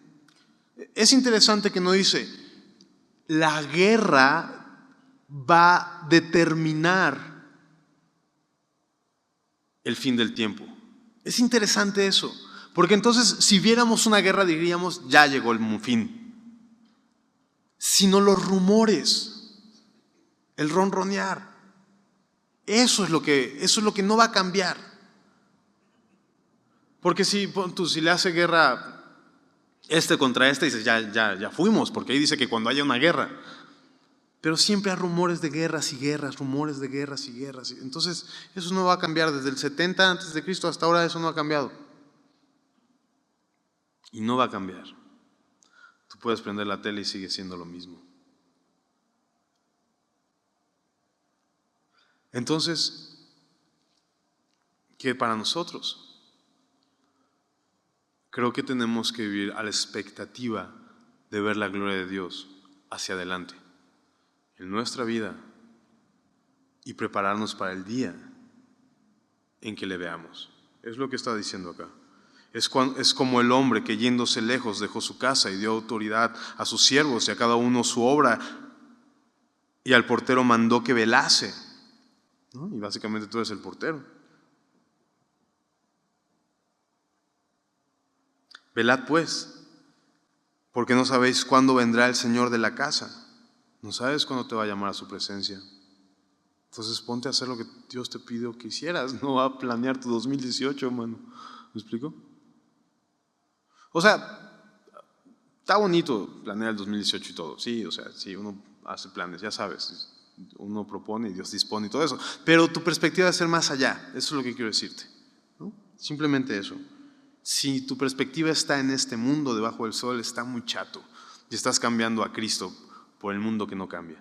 Es interesante que no dice, la guerra va a determinar el fin del tiempo. Es interesante eso, porque entonces si viéramos una guerra diríamos, ya llegó el fin. Sino los rumores, el ronronear, eso es lo que no va a cambiar. Porque si le hace guerra contra dices, ya fuimos, porque ahí dice que cuando haya una guerra. Pero siempre hay rumores de guerras y guerras, rumores de guerras y guerras. Entonces, eso no va a cambiar. Desde el 70 antes de Cristo hasta ahora eso no ha cambiado. Y no va a cambiar. Tú puedes prender la tele y sigue siendo lo mismo. Entonces, ¿qué para nosotros? Creo que tenemos que vivir a la expectativa de ver la gloria de Dios hacia adelante en nuestra vida y prepararnos para el día en que le veamos. Es lo que está diciendo acá. Es como el hombre que yéndose lejos dejó su casa y dio autoridad a sus siervos y a cada uno su obra, y al portero mandó que velase, ¿no? Y básicamente tú eres el portero. Velad pues, porque no sabéis cuándo vendrá el Señor de la casa. No sabes cuándo te va a llamar a su presencia. Entonces ponte a hacer lo que Dios te pidió que hicieras. No va a planear tu 2018, hermano. ¿Me explico? O sea, está bonito planear el 2018 y todo. Sí, o sea, sí, uno hace planes, ya sabes. Uno propone y Dios dispone y todo eso. Pero tu perspectiva debe ser más allá. Eso es lo que quiero decirte, ¿no? Simplemente eso. Si tu perspectiva está en este mundo debajo del sol, está muy chato y estás cambiando a Cristo por el mundo que no cambia.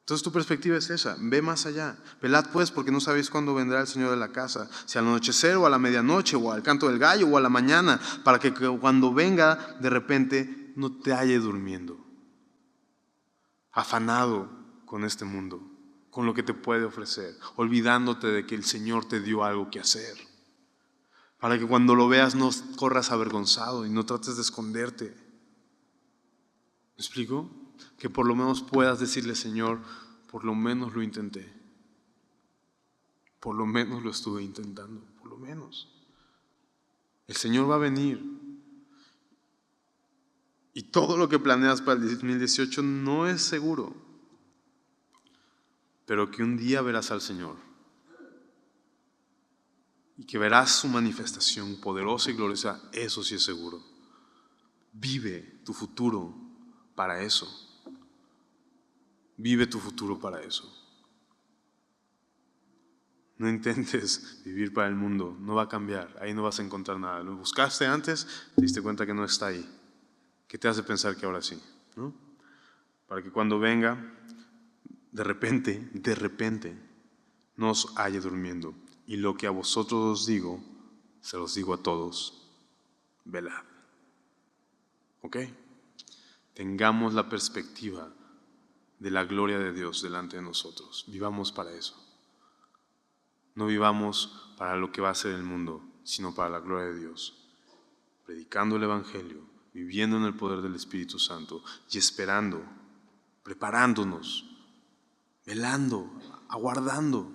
Entonces tu perspectiva es esa, ve más allá. Velad pues, porque no sabéis cuándo vendrá el Señor de la casa, si al anochecer o a la medianoche o al canto del gallo o a la mañana, para que cuando venga de repente no te halle durmiendo, afanado con este mundo, con lo que te puede ofrecer, olvidándote de que el Señor te dio algo que hacer. Para que cuando lo veas no corras avergonzado y no trates de esconderte. ¿Me explico? Que por lo menos puedas decirle, Señor, por lo menos lo intenté. Por lo menos lo estuve intentando, por lo menos. El Señor va a venir. Y todo lo que planeas para el 2018 no es seguro. Pero que un día verás al Señor. Y que verás su manifestación poderosa y gloriosa, eso sí es seguro. Vive tu futuro para eso. Vive tu futuro para eso. No intentes vivir para el mundo, no va a cambiar, ahí no vas a encontrar nada. Lo buscaste antes, te diste cuenta que no está ahí. ¿Qué te hace pensar que ahora sí? ¿No? Para que cuando venga, de repente, no os halle durmiendo. Y lo que a vosotros os digo, se los digo a todos, velad. ¿Ok? Tengamos la perspectiva de la gloria de Dios delante de nosotros. Vivamos para eso. No vivamos para lo que va a ser el mundo, sino para la gloria de Dios. Predicando el Evangelio, viviendo en el poder del Espíritu Santo y esperando, preparándonos, velando, aguardando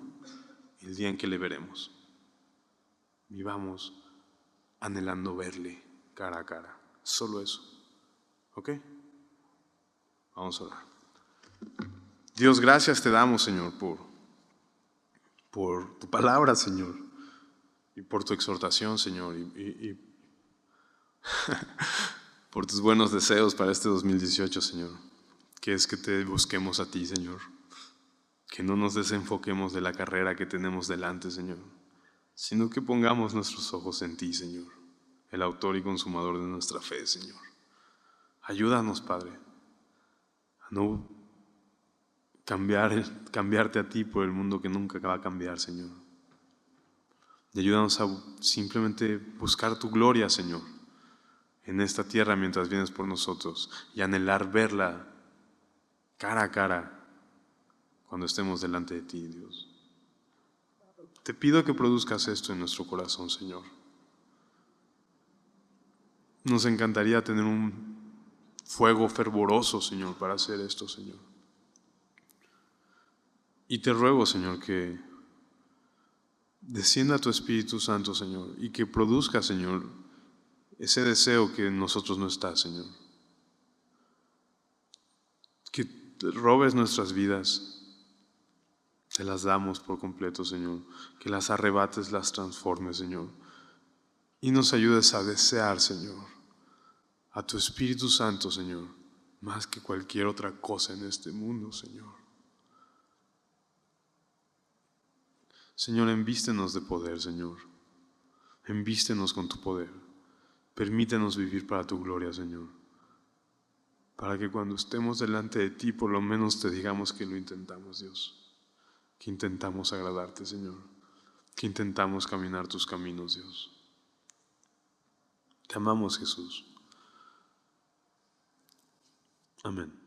el día en que le veremos. Vivamos anhelando verle cara a cara. Solo eso. ¿Ok? Vamos a orar. Dios, gracias te damos, Señor, por tu palabra, Señor, y por tu exhortación, Señor, y por tus buenos deseos para este 2018, Señor, que es que te busquemos a ti, Señor, que no nos desenfoquemos de la carrera que tenemos delante, Señor, sino que pongamos nuestros ojos en ti, Señor, el autor y consumador de nuestra fe, Señor. Ayúdanos, Padre, a no cambiarte a ti por el mundo que nunca va a cambiar, Señor. Y ayúdanos a simplemente buscar tu gloria, Señor, en esta tierra mientras vienes por nosotros y anhelar verla cara a cara cuando estemos delante de ti, Dios. Te pido que produzcas esto en nuestro corazón, Señor. Nos encantaría tener un fuego fervoroso, Señor, para hacer esto, Señor. Y te ruego, Señor, que descienda tu Espíritu Santo, Señor, y que produzca, Señor, ese deseo que en nosotros no está, Señor. Que robes nuestras vidas, te las damos por completo, Señor. Que las arrebates, las transformes, Señor. Y nos ayudes a desear, Señor, a tu Espíritu Santo, Señor, más que cualquier otra cosa en este mundo, Señor. Señor, envístenos de poder, Señor. Envístenos con tu poder. Permítenos vivir para tu gloria, Señor. Para que cuando estemos delante de ti, por lo menos te digamos que lo intentamos, Dios. Que intentamos agradarte, Señor. Que intentamos caminar tus caminos, Dios. Te amamos, Jesús. Amén.